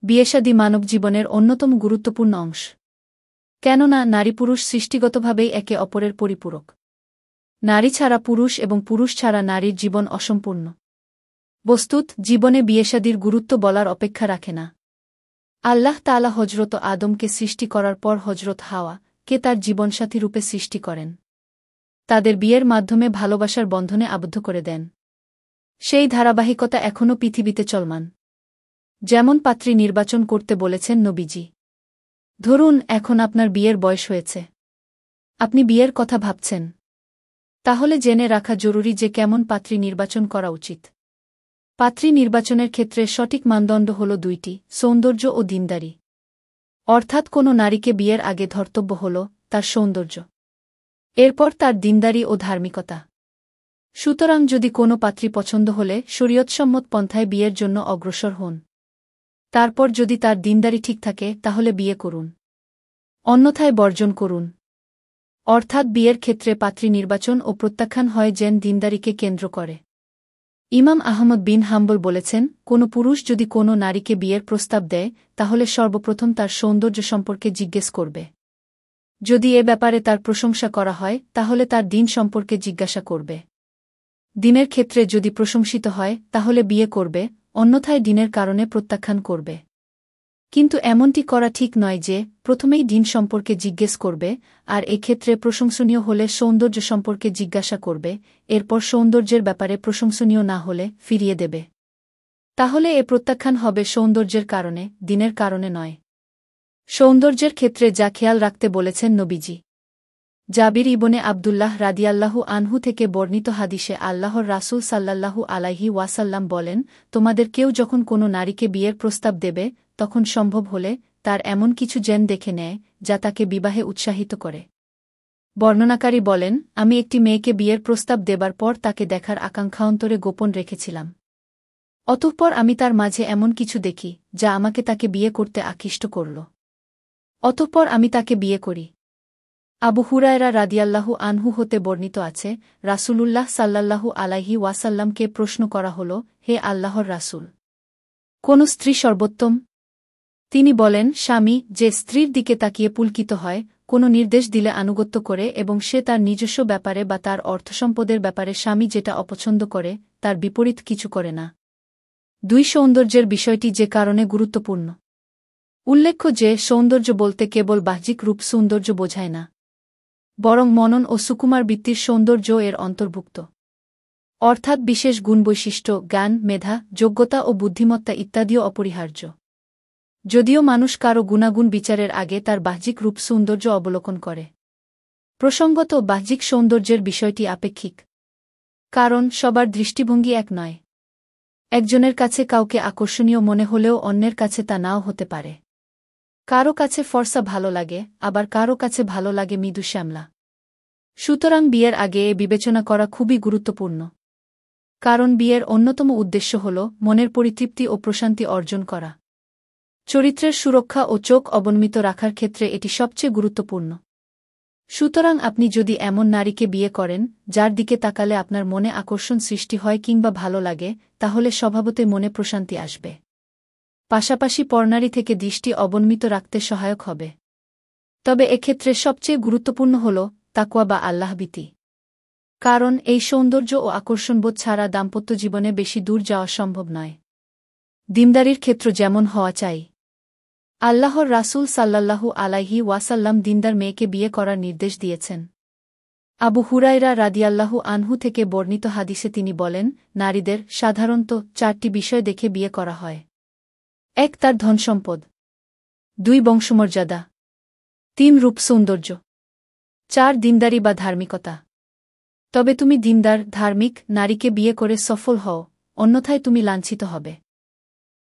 বিয়েশাদী মানবজীবনের অন্যতম গুরুত্বপূর্ণ অংশ। কেননা নারী পুরুষ সৃষ্টিগতভাবেই একে অপরের পরিপূরক। নারী ছাড়া পুরুষ এবং পুরুষ ছাড়া নারীর জীবন অসম্পূর্ণ। বস্তুত জীবনে বিয়েশাদীর গুরুত্ব বলার অপেক্ষা রাখে না। আল্লাহ তাআলা হজরত আদমকে সৃষ্টি করার পর হজরত হাওয়া কে তার জীবনসাথী রূপে সৃষ্টি করেন। তাদের বিয়ের মাধ্যমে ভালোবাসার বন্ধনে আবদ্ধ করে দেন। সেই ধারাবাহিকতা এখনও পৃথিবীতে চলমান। যেমন পাত্রী নির্বাচন করতে বলেছেন নবীজি। ধরুন এখন আপনার বিয়ের বয়স হয়েছে। আপনি বিয়ের কথা ভাবছেন। তাহলে জেনে রাখা জরুরি যে কেমন পাত্রী নির্বাচন করা উচিত। পাত্রী নির্বাচনের ক্ষেত্রে সঠিক মানদণ্ড হল দুইটি: সৌন্দর্য ও দীনদারি। অর্থাৎ কোনো নারীকে বিয়ের আগে ধর্তব্য হল তার সৌন্দর্য, এরপর তার দীনদারি ও ধার্মিকতা। সুতরাং যদি কোনো পাত্রী পছন্দ হলে শরীয়তসম্মত পন্থায় বিয়ের জন্য অগ্রসর হন। তারপর যদি তার দীনদারি ঠিক থাকে তাহলে বিয়ে করুন, অন্যথায় বর্জন করুন। অর্থাৎ বিয়ের ক্ষেত্রে পাত্রী নির্বাচন ও প্রত্যাখ্যান হয় যেন দীনদারিকে কেন্দ্র করে। ইমাম আহমদ বিন হাম্বল বলেছেন, কোনো পুরুষ যদি কোনো নারীকে বিয়ের প্রস্তাব দেয় তাহলে সর্বপ্রথম তার সৌন্দর্য সম্পর্কে জিজ্ঞেস করবে। যদি এ ব্যাপারে তার প্রশংসা করা হয় তাহলে তার দিন সম্পর্কে জিজ্ঞাসা করবে। দিনের ক্ষেত্রে যদি প্রশংসিত হয় তাহলে বিয়ে করবে, অন্যথায় দিনের কারণে প্রত্যাখ্যান করবে। কিন্তু এমনটি করা ঠিক নয় যে প্রথমেই দিন সম্পর্কে জিজ্ঞেস করবে, আর এক্ষেত্রে প্রশংসনীয় হলে সৌন্দর্য সম্পর্কে জিজ্ঞাসা করবে, এরপর সৌন্দর্যের ব্যাপারে প্রশংসনীয় না হলে ফিরিয়ে দেবে। তাহলে এ প্রত্যাখ্যান হবে সৌন্দর্যের কারণে, দিনের কারণে নয়। সৌন্দর্যের ক্ষেত্রে যা খেয়াল রাখতে বলেছেন নবীজি। জাবির ইবনে আবদুল্লাহ রাদিয়াল্লাহু আনহু থেকে বর্ণিত হাদিসে আল্লাহর রাসূল সাল্লাল্লাহু আলাইহি ওয়াসাল্লাম বলেন, তোমাদের কেউ যখন কোনো নারীকে বিয়ের প্রস্তাব দেবে তখন সম্ভব হলে তার এমন কিছু যেন দেখে নেয় যা তাকে বিবাহে উৎসাহিত করে। বর্ণনাকারী বলেন, আমি একটি মেয়েকে বিয়ের প্রস্তাব দেবার পর তাকে দেখার আকাঙ্ক্ষা অন্তরে গোপন রেখেছিলাম। অতঃপর আমি তার মাঝে এমন কিছু দেখি যা আমাকে তাকে বিয়ে করতে আকৃষ্ট করল। অতঃপর আমি তাকে বিয়ে করি। আবু হুরায়রা রাদিয়াল্লাহু আনহু হতে বর্ণিত আছে, রাসূলুল্লাহ সাল্লাল্লাহু আলাইহি ওয়াসাল্লামকে প্রশ্ন করা হল, হে আল্লাহর রাসূল, কোন স্ত্রী সর্বোত্তম? তিনি বলেন, স্বামী যে স্ত্রীর দিকে তাকিয়ে পুলকিত হয়, কোনো নির্দেশ দিলে আনুগত্য করে এবং সে তার নিজস্ব ব্যাপারে বা তার অর্থসম্পদের ব্যাপারে স্বামী যেটা অপছন্দ করে তার বিপরীত কিছু করে না। দুই সৌন্দর্যের বিষয়টি যে কারণে গুরুত্বপূর্ণ। উল্লেখ্য যে সৌন্দর্য বলতে কেবল বাহ্যিক রূপ সৌন্দর্য বোঝায় না, বরং মনন ও সুকুমার বৃত্তির সৌন্দর্য এর অন্তর্ভুক্ত। অর্থাৎ বিশেষ গুণবৈশিষ্ট্য, জ্ঞান, মেধা, যোগ্যতা ও বুদ্ধিমত্তা ইত্যাদিও অপরিহার্য। যদিও মানুষ কারও গুণাগুণ বিচারের আগে তার বাহ্যিক রূপ সৌন্দর্য অবলোকন করে। প্রসঙ্গত বাহ্যিক সৌন্দর্যের বিষয়টি আপেক্ষিক। কারণ সবার দৃষ্টিভঙ্গি এক নয়। একজনের কাছে কাউকে আকর্ষণীয় মনে হলেও অন্যের কাছে তা নাও হতে পারে। কারো কাছে ফর্সা ভালো লাগে, আবার কারো কাছে ভালো লাগে মৃদু শ্যামলা। সুতরাং বিয়ের আগে এ বিবেচনা করা খুবই গুরুত্বপূর্ণ। কারণ বিয়ের অন্যতম উদ্দেশ্য হল মনের পরিতৃপ্তি ও প্রশান্তি অর্জন করা। চরিত্রের সুরক্ষা ও চোখ অবনমিত রাখার ক্ষেত্রে এটি সবচেয়ে গুরুত্বপূর্ণ। সুতরাং আপনি যদি এমন নারীকে বিয়ে করেন যার দিকে তাকালে আপনার মনে আকর্ষণ সৃষ্টি হয় কিংবা ভালো লাগে, তাহলে স্বভাবতই মনে প্রশান্তি আসবে। পাশাপাশি পরনারী থেকে দৃষ্টি অবনমিত রাখতে সহায়ক হবে। তবে এক্ষেত্রে সবচেয়ে গুরুত্বপূর্ণ হল তাকওয়া বা আল্লাহভীতি। কারণ এই সৌন্দর্য ও আকর্ষণবোধ ছাড়া দাম্পত্য জীবনে বেশি দূর যাওয়া সম্ভব নয়। দীনদারির ক্ষেত্র যেমন হওয়া চাই। আল্লাহর রাসূল সাল্লাল্লাহু আলাইহি ওয়াসাল্লাম দীনদার মেয়েকে বিয়ে করার নির্দেশ দিয়েছেন। আবু হুরায়রা রাদিয়াল্লাহু আনহু থেকে বর্ণিত হাদিসে তিনি বলেন, নারীদের সাধারণত 4টি বিষয় দেখে বিয়ে করা হয়। 1 তার ধনসম্পদ, 2 বংশমর্যাদা, 3 রূপ সৌন্দর্য, 4 দীনদারি বা ধার্মিকতা। তবে তুমি দীনদার, ধার্মিক নারীকে বিয়ে করে সফল হও, অন্যথায় তুমি লাঞ্ছিত হবে।